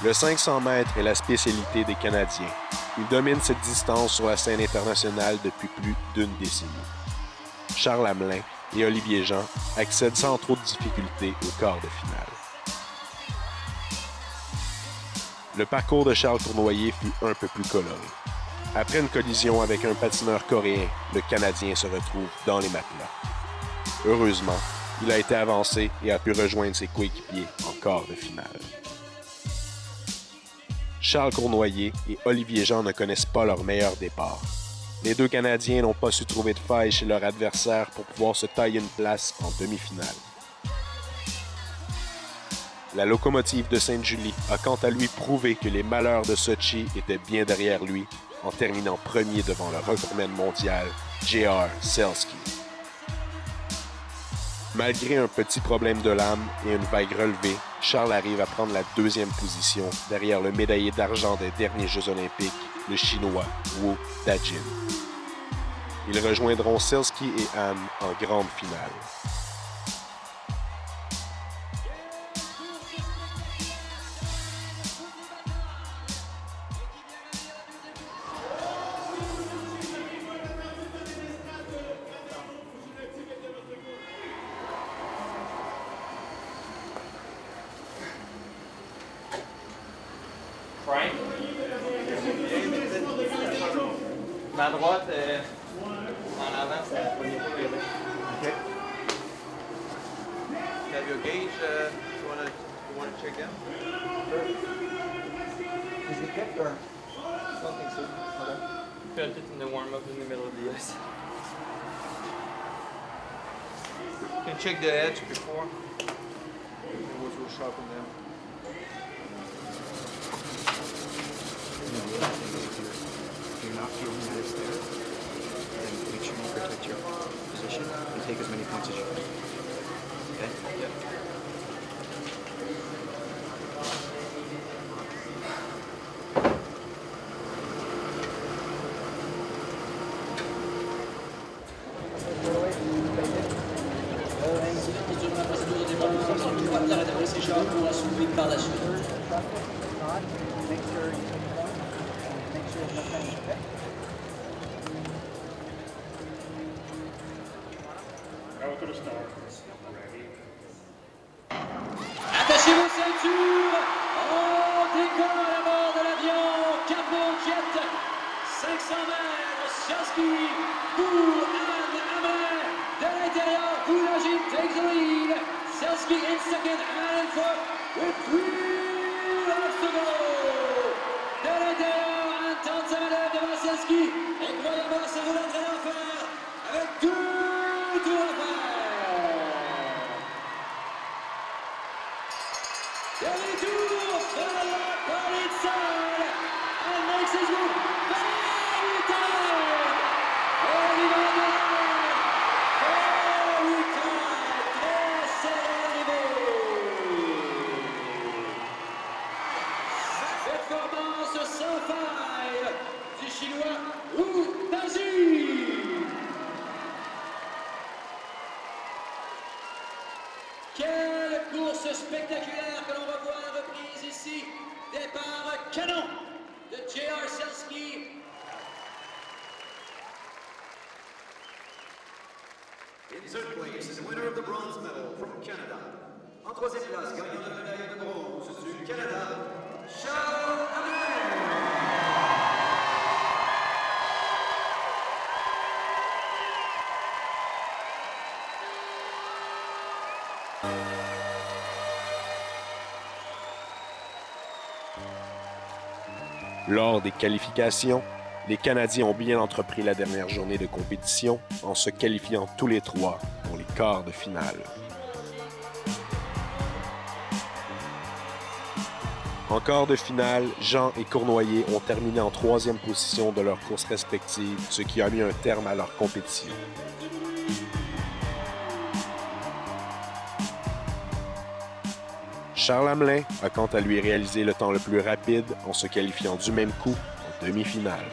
Le 500 mètres est la spécialité des Canadiens. Ils dominent cette distance sur la scène internationale depuis plus d'une décennie. Charles Hamelin et Olivier Jean accèdent sans trop de difficultés au quart de finale. Le parcours de Charles Cournoyer fut un peu plus coloré. Après une collision avec un patineur coréen, le Canadien se retrouve dans les matelas. Heureusement, il a été avancé et a pu rejoindre ses coéquipiers en quart de finale. Charles Cournoyer et Olivier Jean ne connaissent pas leur meilleur départ. Les deux Canadiens n'ont pas su trouver de faille chez leur adversaire pour pouvoir se tailler une place en demi-finale. La locomotive de Sainte-Julie a quant à lui prouvé que les malheurs de Sochi étaient bien derrière lui en terminant premier devant le recordman mondial J.R. Selski. Malgré un petit problème de lame et une vague relevée, Charles arrive à prendre la deuxième position derrière le médaillé d'argent des derniers Jeux olympiques, le Chinois Wu Dajin. Ils rejoindront Selski et Han en grande finale. Frank. Ma droite, en avant, c'est la première fois. Okay. Have your gauge, you want to check in? Is it kept or? I don't think so. Okay. Felt it in the warm-up in the middle of the ice. You can check the edge before. It was real sharp in there. If you're not feeling that it's there, then make sure you protect your position and take as many points as you can. Okay? Yep. Attachez vos ceintures, on décolle à bord de l'avion Capot Jet, 500 mètres, Selski pour Anne Hamelin, de l'intérieur, Boulagine takes the lead, Selski in second, and fourth, with 3 laps to go. De l'intérieur, Anne tente sa manœuvre devant Selski, incroyablement, c'est vous l'entrée d'enfer, avec 2 tours à faire. Dernier tour, Federer par inside, and makes his move, very tight, very tight, très serré au niveau. Performance sans faille du Chinois Wu Dajin. Quelle course spectaculaire que l'on revoit à la reprise ici. Départ canon de J.R. Selski. In third place, the winner of the bronze medal from Canada. En troisième place, gagnant de la médaille de bronze du Canada, Charles Hamelin. Lors des qualifications, les Canadiens ont bien entrepris la dernière journée de compétition en se qualifiant tous les trois pour les quarts de finale. En quart de finale, Jean et Cournoyer ont terminé en troisième position de leurs courses respectives, ce qui a mis un terme à leur compétition. Charles Hamelin a quant à lui réalisé le temps le plus rapide en se qualifiant du même coup en demi-finale.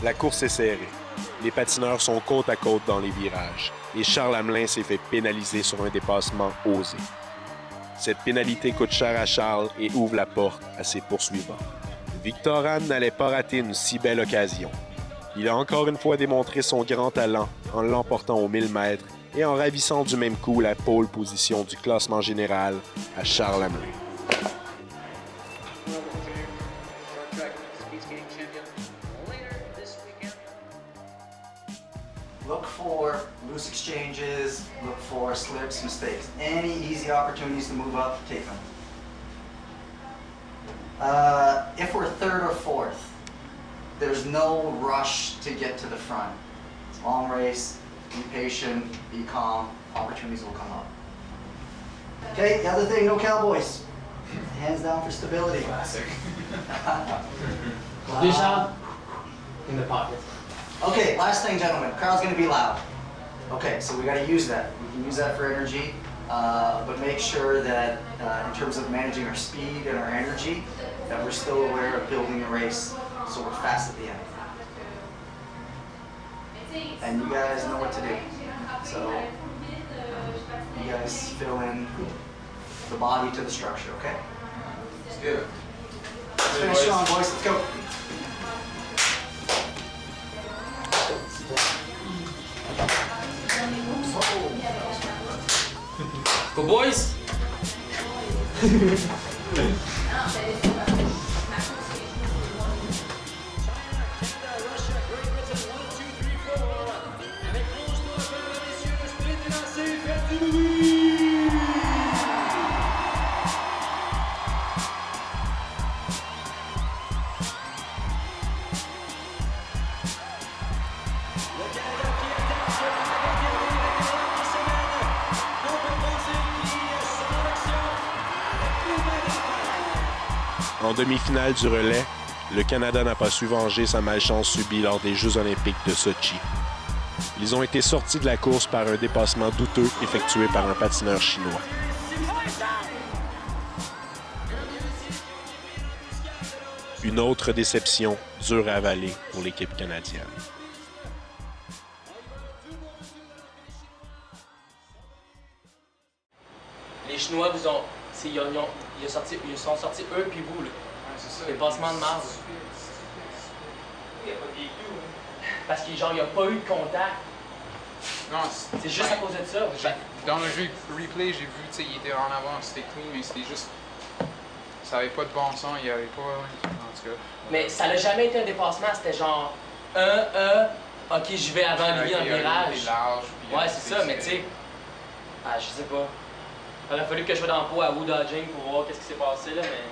La course est serrée. Les patineurs sont côte à côte dans les virages et Charles Hamelin s'est fait pénaliser sur un dépassement osé. Cette pénalité coûte cher à Charles et ouvre la porte à ses poursuivants. Victor Anne n'allait pas rater une si belle occasion. Il a encore une fois démontré son grand talent en l'emportant aux 1000 mètres et en ravissant du même coup la pole position du classement général à Charles Hamelin. Look for loose exchanges, look for slips, mistakes. Any easy opportunities to move up, take them. If we're third or fourth, there's no rush to get to the front. It's a long race, be patient, be calm, opportunities will come up. Okay, the other thing, no cowboys. Hands down for stability. Classic. Charles, in the pocket. Okay, last thing, gentlemen. Crowd's gonna be loud. Okay, so we gotta use that. We can use that for energy, but make sure that in terms of managing our speed and our energy, that we're still aware of building the race so we're fast at the end. And you guys know what to do. So you guys fill in the body to the structure, okay? Let's do it. Let's finish strong, boys. Let's go. Go boys! En demi-finale du relais, le Canada n'a pas su venger sa malchance subie lors des Jeux olympiques de Sochi. Ils ont été sortis de la course par un dépassement douteux effectué par un patineur chinois. Une autre déception dure à avaler pour l'équipe canadienne. Les Chinois vous ont... Ils sont sortis eux puis vous, là. Dépassement de Mars. Parce qu'il n'y a pas eu de contact. Non, C'est juste à cause de ça. Dans le replay, j'ai vu, tu sais, il était en avant, c'était clean, mais c'était juste. Ça avait pas de bon sens, il y avait pas. En tout cas. Mais ça n'a jamais été un dépassement, c'était genre ok, j'y vais avant lui en virage. Ouais, c'est ça, mais tu sais. Ah, je sais pas. Il aurait fallu que je sois dans le pot à Wu Dodging pour voir qu'est-ce qui s'est passé là, mais.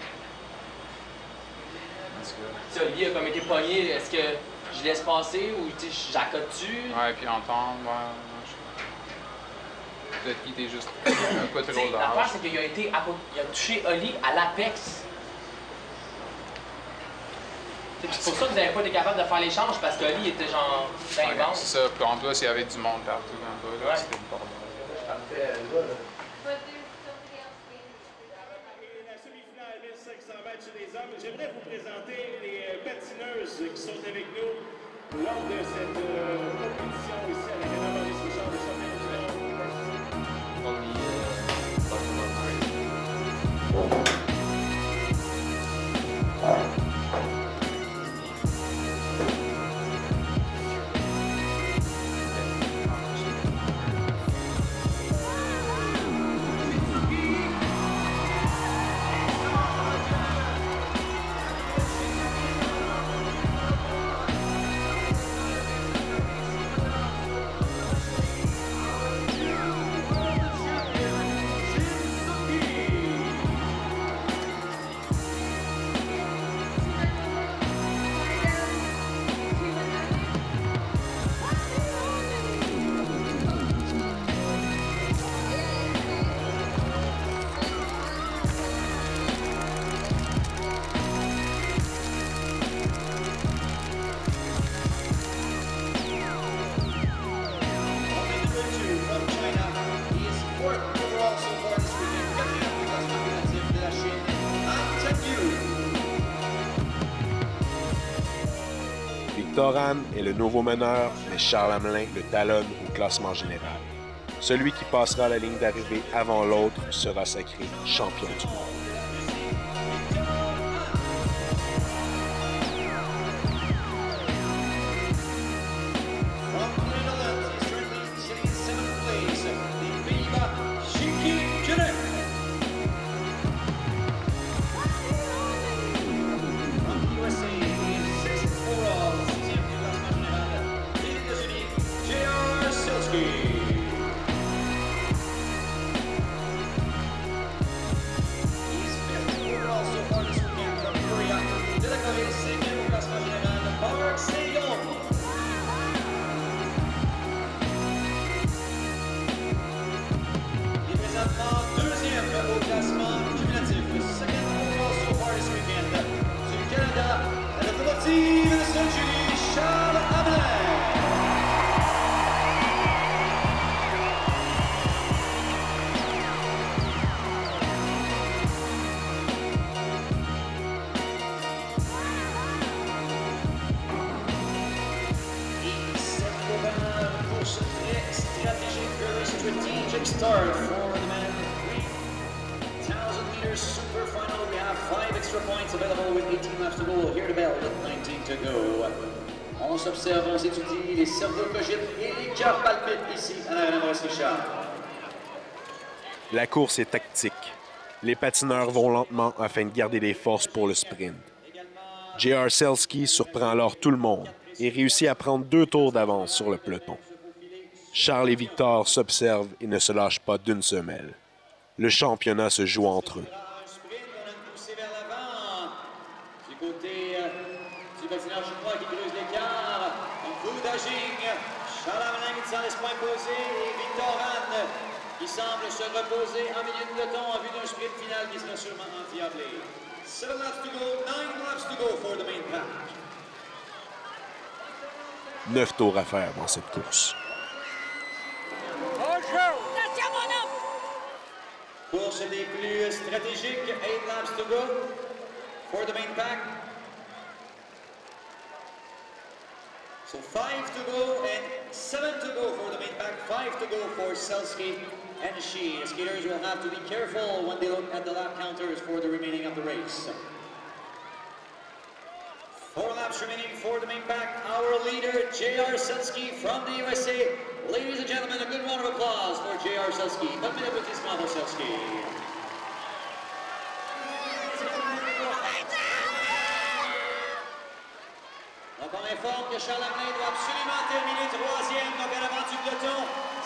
Tu sais, Olivier a comme été pogné, est-ce que je laisse passer ou tu sais, j'accote-tu? Ouais, puis entendre, peut-être qu'il était juste un peu trop l'affaire, large. c'est qu'il a été il a touché Oli à l'apex. C'est pour ça que vous n'avez pas été capable de faire l'échange parce qu'Oli était genre d'un Ouais, ventre. c'est ça, puis en plus, il y avait du monde partout dans le bas, là, c'était le bordel. La semi-finale 1500 mètres chez les hommes. J'aimerais vous présenter les patineuses qui sont avec nous lors de cette compétition ici à l'Arena Maurice Richard de Victor Hahn est le nouveau meneur, mais Charles Hamelin le talonne au classement général. Celui qui passera la ligne d'arrivée avant l'autre sera sacré champion du monde. Start for the men 1,000 meters super final. We have 5 extra points available with 18 laps to go. Here the bell with 19 to go. On s'observe, on s'étudie les cerveaux cogitent et les cœurs palpitent ici à l'Arena Maurice Richard. La course est tactique. Les patineurs vont lentement afin de garder les forces pour le sprint. J.R. Selski surprend alors tout le monde et réussit à prendre 2 tours d'avance sur le peloton. Charles et Victor s'observent et ne se lâchent pas d'une semelle. Le championnat se joue entre eux. Du côté du patineur chinois qui creuse l'écart, un coup d'aging. Charles Hamelin qui s'en laisse pas imposer et Victor Hahn qui semble se reposer en milieu de peloton en vue d'un sprint final qui sera sûrement endiablé. 7 laps to go, 9 laps to go for the main pack. 9 tours à faire dans cette course. Course des plus stratégiques, 8 laps to go for the main pack. So 5 to go and 7 to go for the main pack, 5 to go for Selski and Shi. The skaters will have to be careful when they look at the lap counters for the remaining of the race. 4 laps remaining for the main pack. Our leader, J.R. Selski from the USA. Ladies and gentlemen, a good round of applause for J.R. Selski. Bonne minute d'applaudissement pour Selski. Donc on informe que Charles Hamelin doit absolument terminer 3e, donc à l'avant du peloton.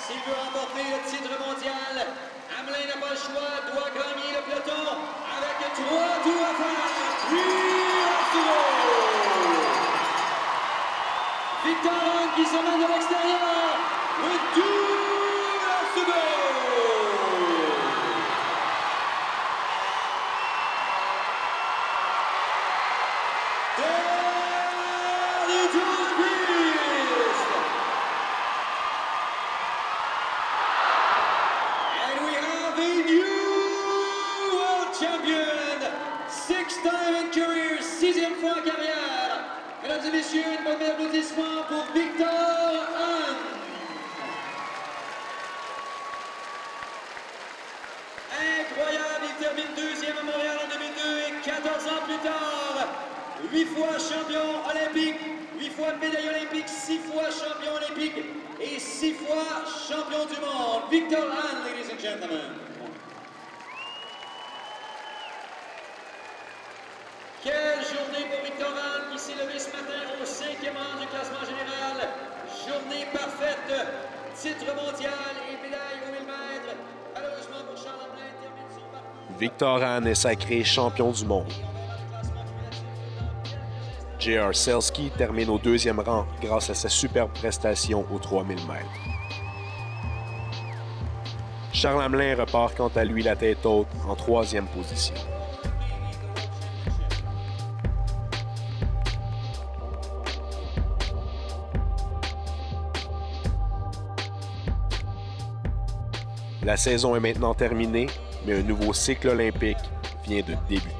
S'il veut remporter le titre mondial, Hamelin n'a pas le choix, doit gagner le peloton avec 3 tours à faire. 3 laps to go. Victor Hahn qui se mène de l'extérieur with 2 laps to go. And we have a new world champion, 6th time in career, 6e fois en carrière. Mesdames et messieurs, une bonne applaudissement pour Victor Hahn. Incroyable, il termine 2e à Montréal en 2002 et 14 ans plus tard, 8 fois champion olympique, 8 fois médaille olympique, 6 fois champion olympique et 6 fois champion du monde. Victor Hahn, ladies and gentlemen. Quelle journée pour Victor Hahn qui s'est levé ce matin au 5e rang du classement général. Journée parfaite, titre mondial et médaille aux 1000 mètres. Malheureusement pour Charles Hamelin, termine son parcours. Victor Hahn est sacré champion du monde. J.R. Selski termine au 2e rang grâce à sa superbe prestation aux 3000 mètres. Charles Hamelin repart quant à lui la tête haute en 3e position. La saison est maintenant terminée, mais un nouveau cycle olympique vient de débuter.